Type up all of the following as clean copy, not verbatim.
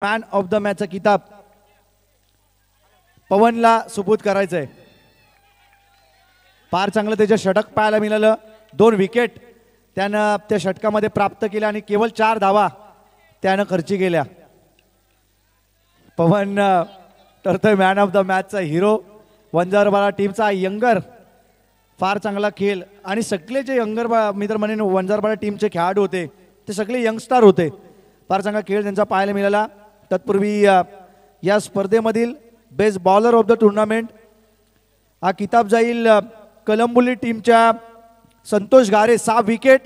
Man of the मॅचचा किताब पवनला सुपूत करायचंय। फार चांगलं त्याचे षटक पाहायला मिळालं, 2 विकेट त्यानं त्या षटकामध्ये प्राप्त केल्या आणि केवळ 4 धावा त्यानं खर्ची केल्या। पवन ठरतोय मॅन ऑफ द मॅचचा हिरो। वंजारबारा टीमचा यंगर फार चांगला खेळ आणि सगळे जे यंगर मित्र म्हणेन वंजारबारा टीमचे खेळाडू होते ते सगळे यंगस्टार होते। फार चांगला खेळ त्यांचा पाहायला मिळाला। तत्पूर्वी या स्पर्धेमधील best bowler of the tournament हा किताब जाईल कलंबुली टीमच्या संतोष गारे, 6 विकेट।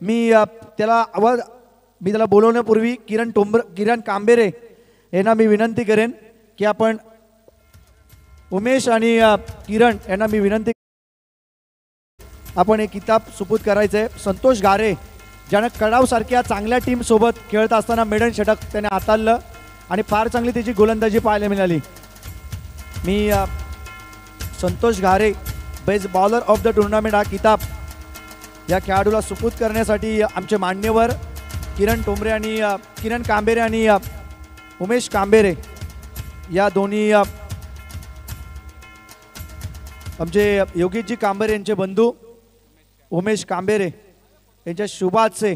मी त्याला बोलवण्यापूर्वी किरण कांबेरे यांना मी विनंती करेन की आपण उमेश आणि किरण यांना मी विनंती आपण एक किताब सुपूत करायचंय। संतोष गारे ज्यानं कडाव सारख्या चांगल्या टीम सोबत खेळत असताना मेडन षटक त्याने हाताळलं आणि फार चांगली त्याची गोलंदाजी पाहायला मिळाली। मी संतोष गारे best bowler of the tournament हा किताब या खेळाडूला सुपूत करण्यासाठी आमचे मान्यवर किरण कांबेरे आणि उमेश कांबेरे या दोन्ही आमचे योगेशजी कांबेरे यांचे बंधू उमेश कांबेरे यांच्या शुभाचे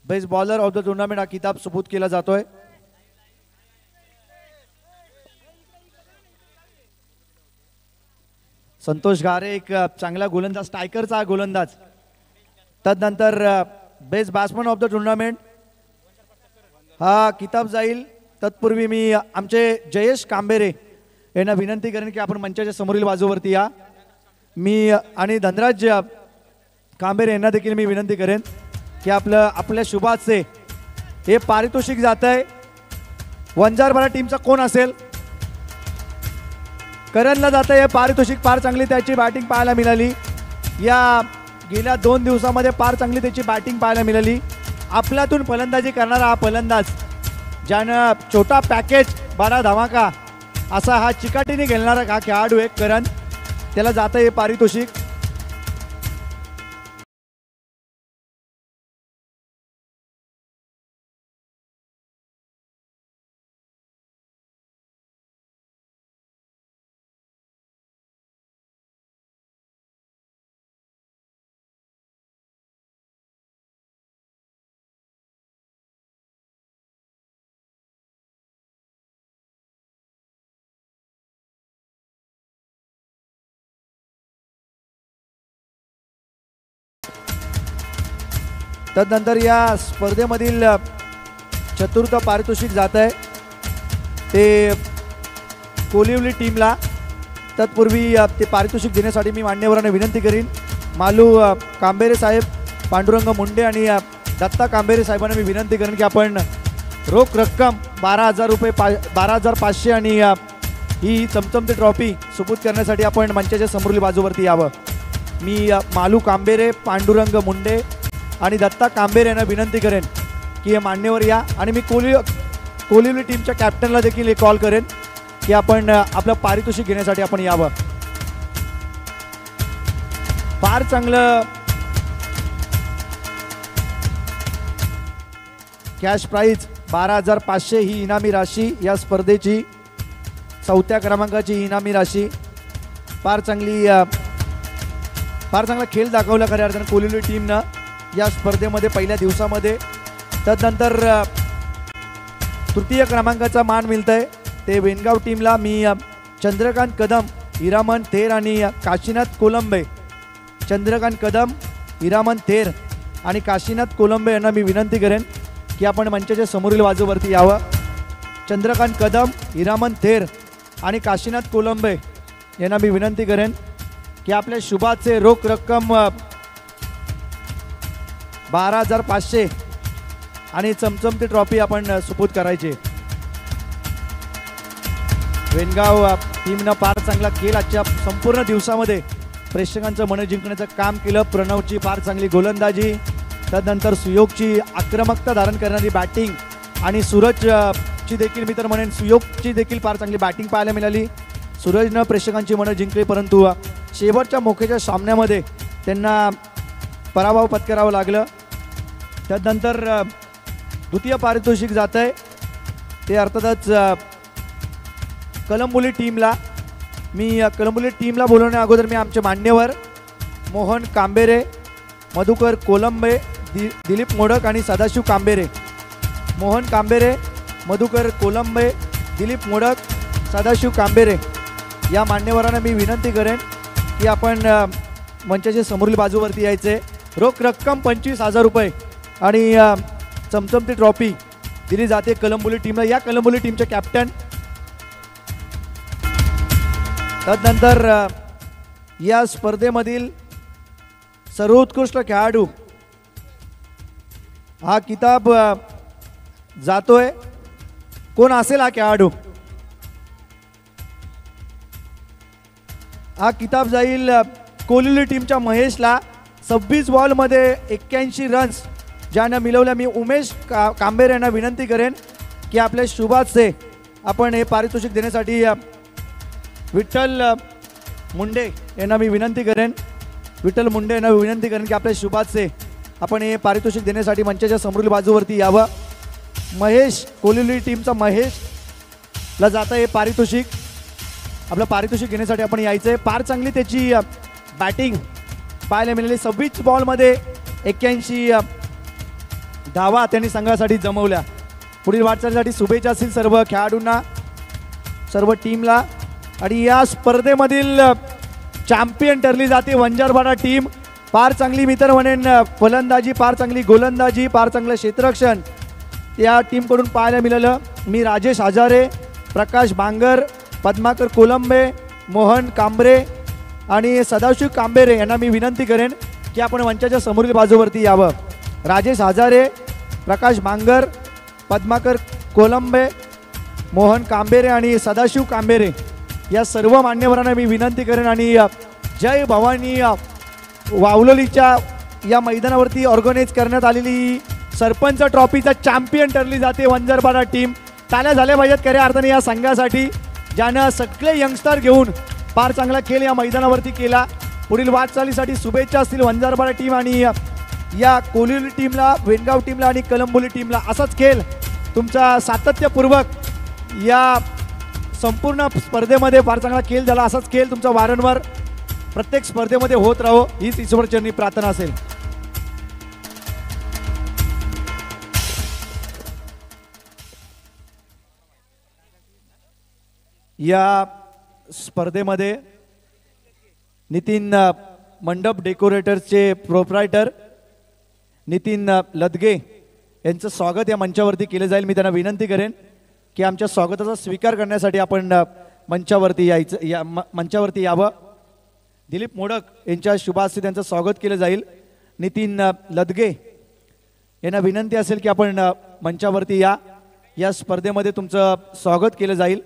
best bowler of the tournament हा किताब सुपूत केला जातोय। संतोष गारे एक चांगला गोलंदाज, स्ट्रायकरचा गोलंदाज। तदनंतर best batsman of the tournament हा किताब जाईल। तत्पूर्वी मी आमचे जयेश कांबेरे यांना विनंती करेन की आपण मंचाच्या समोरील बाजूवरती या। मी आणि धनराज कांबेरे यांना देखील मी विनंती करेन की आपल्या शुभाचे हे पारितोषिक जात आहे। वंजारबारा टीमचा कोण असेल? करणला जात आहे पारितोषिक। फार चांगली त्याची बॅटिंग पाहायला मिळाली। या गेल्या 2 दिवसामध्ये फार चांगली त्याची बॅटिंग पाहायला मिळाली। आपल्यातून फलंदाजी करणारा हा फलंदाज ज्यानं छोटा पॅकेज बडा धमाका असा हा चिकाटीने खेळणारा हा खेळाडू आहे करण, त्याला जात आहे पारितोषिक। तदनंतर या स्पर्धेमधील चतुर्थ पारितोषिक जात आहे ते कोलिवली टीमला। तत्पूर्वी ते पारितोषिक देण्यासाठी मी मान्यवरांना विनंती करीन। मालू कांबेरे साहेब, पांडुरंग मुंडे आणि दत्ता कांबेरे साहेबांना मी विनंती करेन की आपण रोख रक्कम 12,000 रुपये 12,500 आणि ही चमचमती ट्रॉफी सुपूत करण्यासाठी आपण मंचाच्या समोरील बाजूवरती यावं। मी मालू कांबेरे, पांडुरंग मुंडे आणि दत्ता कांबेरे यांना विनंती करेन की हे मान्यवर या आणि मी कोलिवली टीमच्या कॅप्टनला देखील एक कॉल करेन की आपण आपलं पारितोषिक घेण्यासाठी आपण यावं। फार चांगलं कॅश प्राइज 12,500 ही इनामी राशी, या स्पर्धेची 4थ्या क्रमांकाची इनामी राशी। फार चांगला खेळ दाखवला खऱ्या अर्थानं कोलिवली टीमनं या स्पर्धेमध्ये पहिल्या दिवसामध्ये। तदनंतर 3य क्रमांकाचा मान मिळतंय ते वेनगाव टीमला। मी चंद्रकांत कदम, हिरामन थेर आणि काशीनाथ कोलंबे, चंद्रकांत कदम, हिरामन थेर आणि काशीनाथ कोलंबे यांना मी विनंती करेन की आपण मंचाच्या समोरील बाजूवरती यावं। चंद्रकांत कदम, हिरामन थेर आणि काशीनाथ कोलंबे यांना मी विनंती करेन की आपल्या शुभाचे रोख रक्कम 12,500 आणि चमचमती ट्रॉफी आपण सुपूत करायची। वेनगाव टीमनं फार चांगला खेळ आजच्या संपूर्ण दिवसामध्ये प्रेक्षकांचं मन जिंकण्याचं काम केलं। प्रणवची फार चांगली गोलंदाजी, तदनंतर सुयोगची आक्रमकता धारण करणारी बॅटिंग आणि सूरजची देखील मी तर म्हणेन सुयोगची देखील फार चांगली बॅटिंग पाहायला मिळाली। सूरजनं प्रेक्षकांची मनं जिंकली परंतु शेवटच्या मोक्याच्या सामन्यामध्ये त्यांना पराभव पत्करावं लागलं। तदनंतर द्वितीय पारितोषिक जात आहे ते अर्थातच कलंबोली टीमला कलंबोली टीमला बोलवण्या अगोदर मी आमचे मान्यवर मोहन कांबेरे, मधुकर कोलंबे, दिलीप मोडक आणि सदाशिव कांबेरे, मोहन कांबेरे, मधुकर कोलंबे, दिलीप मोडक, सदाशिव कांबेरे या मान्यवरांना मी विनंती करेन की आपण मंचाच्या समोरील बाजूवरती यायचे. रोख रक्कम 25,000 रुपये आणि चमचमती ट्रॉफी दिली जाते कलंबोली टीमला. या कलंबोली टीमचे कॅप्टन. तदनंतर या स्पर्धेमधील सर्वोत्कृष्ट खेळाडू हा किताब जातोय. कोण असेल हा खेळाडू? हा किताब जाईल कोलिवली टीमच्या महेशला. 26 बॉलमध्ये 81 रन्स ज्यानं मिळवल्या. मी उमेश कांबेरे यांना विनंती करेन की आपले शुभाचे आपण हे पारितोषिक देण्यासाठी विठ्ठल मुंडे यांना मी विनंती करेन की आपल्या शुभाचे आपण हे पारितोषिक देण्यासाठी मंचाच्या समोरील बाजूवरती यावं. महेश, कोलिवली टीमचा महेशला जातं हे पारितोषिक. आपलं पारितोषिक घेण्यासाठी आपण यायचं आहे. फार चांगली त्याची बॅटिंग पाहायला मिळाली. 26 बॉलमध्ये 81 धावा त्यांनी संघासाठी जमवल्या. पुढील वाटचालीसाठी शुभेच्छा असतील सर्व खेळाडूंना, सर्व टीमला. आणि या स्पर्धेमधील चॅम्पियन ठरली जाते वंजारपाडा टीम. फार चांगली मी तर म्हणेन फलंदाजी, फार चांगली गोलंदाजी, फार चांगलं क्षेत्ररक्षण या टीमकडून पाहायला मिळालं. मी राजेश हजारे, प्रकाश बांगर, पद्माकर कोलंबे, मोहन कांबरे आणि सदाशिव कांबेरे यांना मी विनंती करेन की आपण मंचाच्या समोरील बाजूवरती यावं. राजेश हजारे, प्रकाश बांगर, पद्माकर कोलंबे, मोहन कांबेरे आणि सदाशिव कांबेरे या सर्व मान्यवरांना मी विनंती करेन. आणि जय भवानी वावलोलीच्या या मैदानावरती ऑर्गनाईज करण्यात आलेली सरपंच ट्रॉफीचा चॅम्पियन ठरली जाते वंजारपाडा टीम. टाळ्या झाल्या पाहिजेत खऱ्या अर्थाने या संघासाठी, ज्यानं सगळे यंगस्टर घेऊन फार चांगला खेळ या मैदानावरती केला. पुढील वाटचालीसाठी शुभेच्छा असतील वंजारपाडा टीम आणि या कोलिवली टीमला, वेणगाव टीमला आणि कलंबोली टीमला. असाच खेळ तुमचा सातत्यपूर्वक या संपूर्ण स्पर्धेमध्ये फार चांगला खेळ झाला. असाच खेळ तुमचा वारंवार प्रत्येक स्पर्धेमध्ये होत राहो हीच ईश्वरचरणी प्रार्थना असेल. या स्पर्धेमध्ये नितीन मंडप डेकोरेटर्सचे प्रोप्रायटर नितीन लदगे यांचं स्वागत या मंचावरती केलं जाईल. मी त्यांना विनंती करेन की आमच्या स्वागताचा स्वीकार करण्यासाठी आपण मंचावरती यावं. दिलीप मोडक यांच्या शुभास्ते त्यांचं स्वागत केलं जाईल. नितीन लदगे यांना विनंती असेल की आपण मंचावरती या स्पर्धेमध्ये तुमचं स्वागत केलं जाईल.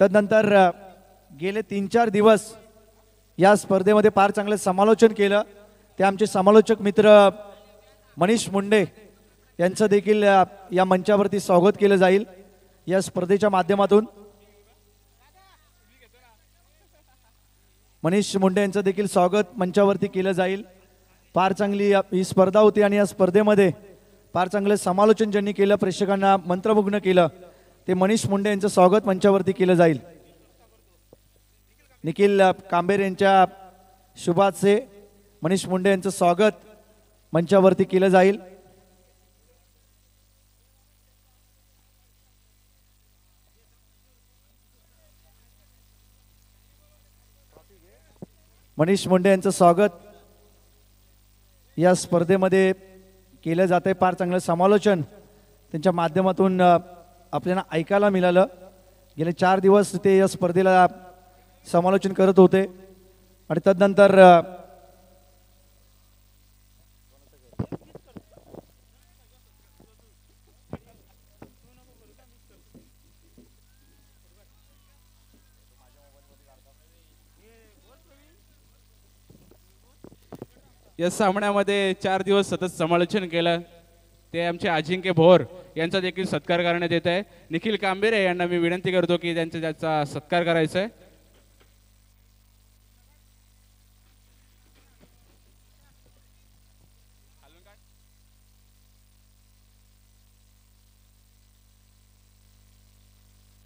तदनंतर गेले 3-4 दिवस या स्पर्धेमध्ये फार चांगलं समालोचन केलं. ते आमचे समालोचक मित्र मनीष मुंडे यांचं देखील या मंचावरती स्वागत केलं जाईल या स्पर्धेच्या माध्यमातून. मनीष मुंडे यांचं देखील स्वागत मंचावरती केलं जाईल. फार चांगली ही स्पर्धा होती आणि या स्पर्धेमध्ये फार चांगलं समालोचन ज्यांनी केलं, प्रेक्षकांना मंत्रमुग्ध केलं, ते मनीष मुंडे यांचं स्वागत मंचावरती केलं जाईल. निखिल कांबेरे यांच्या शुभाचे मनीष मुंडे यांचं स्वागत मंचावरती केलं जाईल. मनीष मुंडे यांचं स्वागत या स्पर्धेमध्ये केलं जाते. फार चांगलं समालोचन त्यांच्या माध्यमातून आपल्याला ऐकायला मिळालं. गेले 4 दिवस ते या स्पर्धेला समालोचन करत होते. आणि तदनंतर या सामन्यामध्ये 4 दिवस सतत समालोचन केलं ते आमचे अजिंक्य भोर यांचा देखील सत्कार करण्यात येत आहे. निखिल कांबेरे यांना मी विनंती करतो की त्यांचा सत्कार करायचा आहे.